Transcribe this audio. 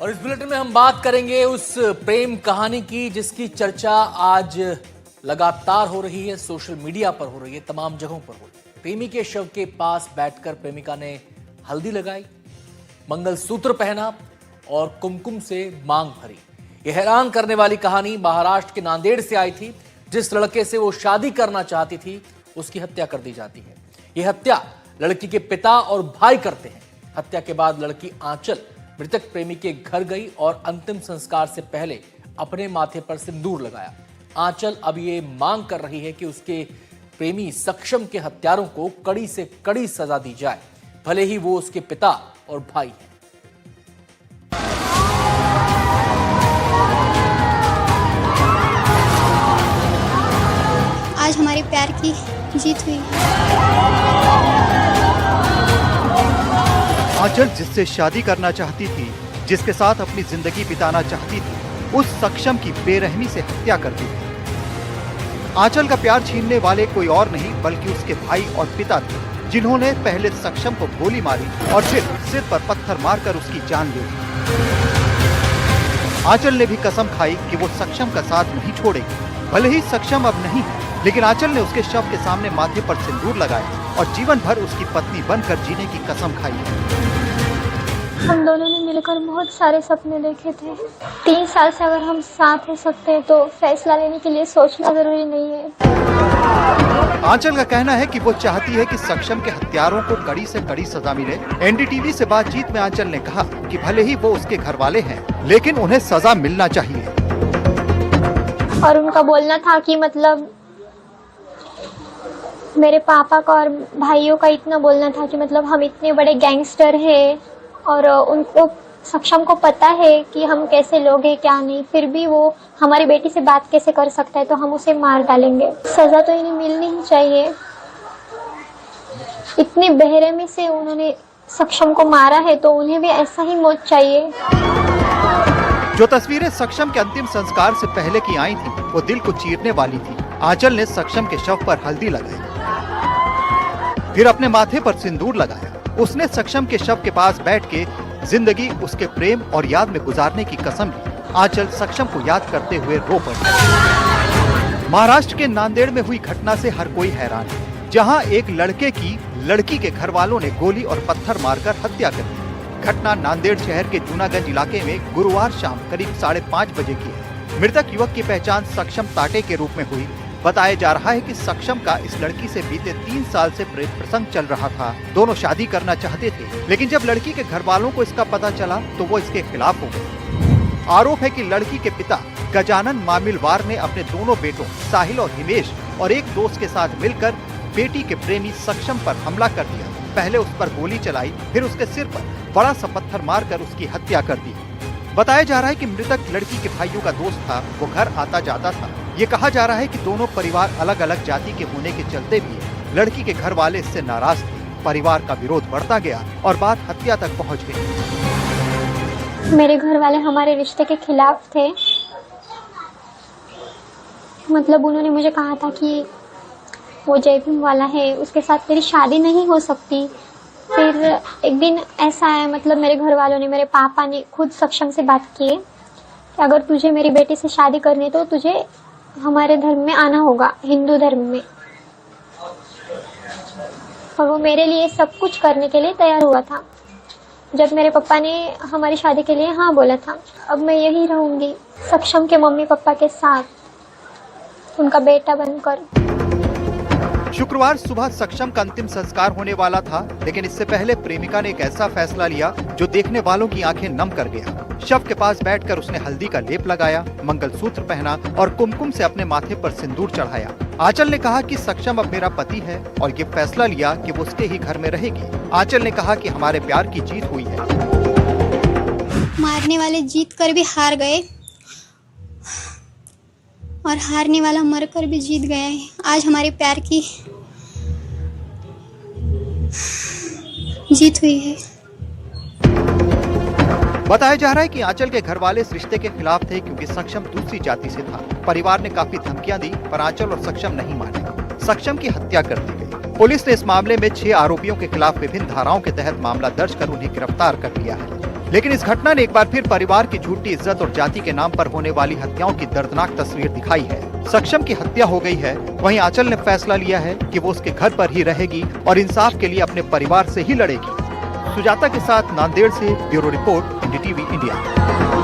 और इस बुलेटिन में हम बात करेंगे उस प्रेम कहानी की जिसकी चर्चा आज लगातार हो रही है, सोशल मीडिया पर हो रही है, तमाम जगहों पर हो रही है। प्रेमी के शव के पास बैठकर प्रेमिका ने हल्दी लगाई, मंगलसूत्र पहना और कुमकुम से मांग भरी। यह हैरान करने वाली कहानी महाराष्ट्र के नांदेड़ से आई थी। जिस लड़के से वो शादी करना चाहती थी उसकी हत्या कर दी जाती है। यह हत्या लड़की के पिता और भाई करते हैं। हत्या के बाद लड़की आंचल मृतक प्रेमी के घर गई और अंतिम संस्कार से पहले अपने माथे पर सिंदूर लगाया। आंचल अब ये मांग कर रही है कि उसके प्रेमी सक्षम के हत्यारों को कड़ी से कड़ी सजा दी जाए, भले ही वो उसके पिता और भाई हैं। आज हमारे प्यार की जीत हुई। आंचल जिससे शादी करना चाहती थी, जिसके साथ अपनी जिंदगी बिताना चाहती थी, उस सक्षम की बेरहमी से हत्या कर दी। आंचल का प्यार छीनने वाले कोई और नहीं बल्कि उसके भाई और पिता थे, जिन्होंने पहले सक्षम को गोली मारी और फिर सिर पर पत्थर मारकर उसकी जान ले ली। आंचल ने भी कसम खाई कि वो सक्षम का साथ नहीं छोड़ेगी। भले ही सक्षम अब नहीं है, लेकिन आंचल ने उसके शव के सामने माथे पर सिंदूर लगाया और जीवन भर उसकी पत्नी बनकर जीने की कसम खाई। हम दोनों ने मिलकर बहुत सारे सपने देखे थे। 3 साल से अगर हम साथ हो सकते हैं तो फैसला लेने के लिए सोचना जरूरी नहीं है। आंचल का कहना है कि वो चाहती है कि सक्षम के हत्यारों को कड़ी से कड़ी सजा मिले। एनडीटीवी से बातचीत में आंचल ने कहा कि भले ही वो उसके घर वाले हैं, लेकिन उन्हें सजा मिलना चाहिए। और उनका बोलना था कि मतलब मेरे पापा का और भाइयों का इतना बोलना था कि मतलब हम इतने बड़े गैंगस्टर हैं और उनको सक्षम को पता है कि हम कैसे लोग हैं क्या नहीं, फिर भी वो हमारी बेटी से बात कैसे कर सकता है, तो हम उसे मार डालेंगे। सजा तो इन्हें मिलनी ही चाहिए। इतनी बेरहमी से उन्होंने सक्षम को मारा है तो उन्हें भी ऐसा ही मौत चाहिए। जो तस्वीरें सक्षम के अंतिम संस्कार से पहले की आई थी वो दिल को चीरने वाली थी। आंचल ने सक्षम के शव पर हल्दी लगाई, फिर अपने माथे पर सिंदूर लगाया। उसने सक्षम के शव के पास बैठ के जिंदगी उसके प्रेम और याद में गुजारने की कसम ली। आंचल सक्षम को याद करते हुए रो पड़ी। महाराष्ट्र के नांदेड़ में हुई घटना से हर कोई हैरान है, जहां एक लड़के की लड़की के घर वालों ने गोली और पत्थर मारकर हत्या कर दी। घटना नांदेड़ शहर के जूनागंज इलाके में गुरुवार शाम करीब 5:30 बजे की है। मृतक युवक की पहचान सक्षम ताटे के रूप में हुई। बताया जा रहा है कि सक्षम का इस लड़की से बीते 3 साल से प्रेम प्रसंग चल रहा था। दोनों शादी करना चाहते थे, लेकिन जब लड़की के घर वालों को इसका पता चला तो वो इसके खिलाफ हो गए। आरोप है कि लड़की के पिता गजानन मामिलवार ने अपने दोनों बेटों साहिल और हिमेश और एक दोस्त के साथ मिलकर बेटी के प्रेमी सक्षम पर हमला कर दिया। पहले उस पर गोली चलाई, फिर उसके सिर पर बड़ा सा पत्थर मारकर उसकी हत्या कर दी। बताया जा रहा है कि मृतक लड़की के भाइयों का दोस्त था, वो घर आता जाता था। ये कहा जा रहा है कि दोनों परिवार अलग अलग जाति के होने के चलते भी लड़की के घर वाले इससे नाराज थे। परिवार का विरोध बढ़ता गया और बात हत्या तक पहुंच गई। मेरे घर वाले हमारे रिश्ते के खिलाफ थे। मतलब उन्होंने मुझे कहा था कि वो जय भीम वाला है, उसके साथ मेरी शादी नहीं हो सकती। फिर एक दिन ऐसा है, मतलब मेरे घर वालों ने, मेरे पापा ने खुद सक्षम से बात की कि अगर तुझे मेरी बेटी से शादी करनी है तो तुझे हमारे धर्म में आना होगा, हिंदू धर्म में। और वो मेरे लिए सब कुछ करने के लिए तैयार हुआ था। जब मेरे पापा ने हमारी शादी के लिए हाँ बोला था, अब मैं यही रहूंगी सक्षम के मम्मी पापा के साथ, उनका बेटा बनकर। शुक्रवार सुबह सक्षम का अंतिम संस्कार होने वाला था, लेकिन इससे पहले प्रेमिका ने एक ऐसा फैसला लिया जो देखने वालों की आंखें नम कर गया। शव के पास बैठकर उसने हल्दी का लेप लगाया, मंगलसूत्र पहना और कुमकुम से अपने माथे पर सिंदूर चढ़ाया। आंचल ने कहा कि सक्षम अब मेरा पति है और ये फैसला लिया कि वो उसके ही घर में रहेगी। आंचल ने कहा कि हमारे प्यार की जीत हुई है। मारने वाले जीत कर भी हार गए और हारने वाला मरकर भी जीत गया है। आज हमारे प्यार की जीत हुई है। बताया जा रहा है कि आंचल के घर वाले इस रिश्ते के खिलाफ थे क्योंकि सक्षम दूसरी जाति से था। परिवार ने काफी धमकियां दी पर आंचल और सक्षम नहीं माने। सक्षम की हत्या कर दी गई। पुलिस ने इस मामले में 6 आरोपियों के खिलाफ विभिन्न धाराओं के तहत मामला दर्ज कर उन्हें गिरफ्तार कर लिया है। लेकिन इस घटना ने एक बार फिर परिवार की झूठी इज्जत और जाति के नाम पर होने वाली हत्याओं की दर्दनाक तस्वीर दिखाई है। सक्षम की हत्या हो गई है, वहीं आंचल ने फैसला लिया है कि वो उसके घर पर ही रहेगी और इंसाफ के लिए अपने परिवार से ही लड़ेगी। सुजाता के साथ नांदेड़ से ब्यूरो रिपोर्ट, NDTV इंडिया।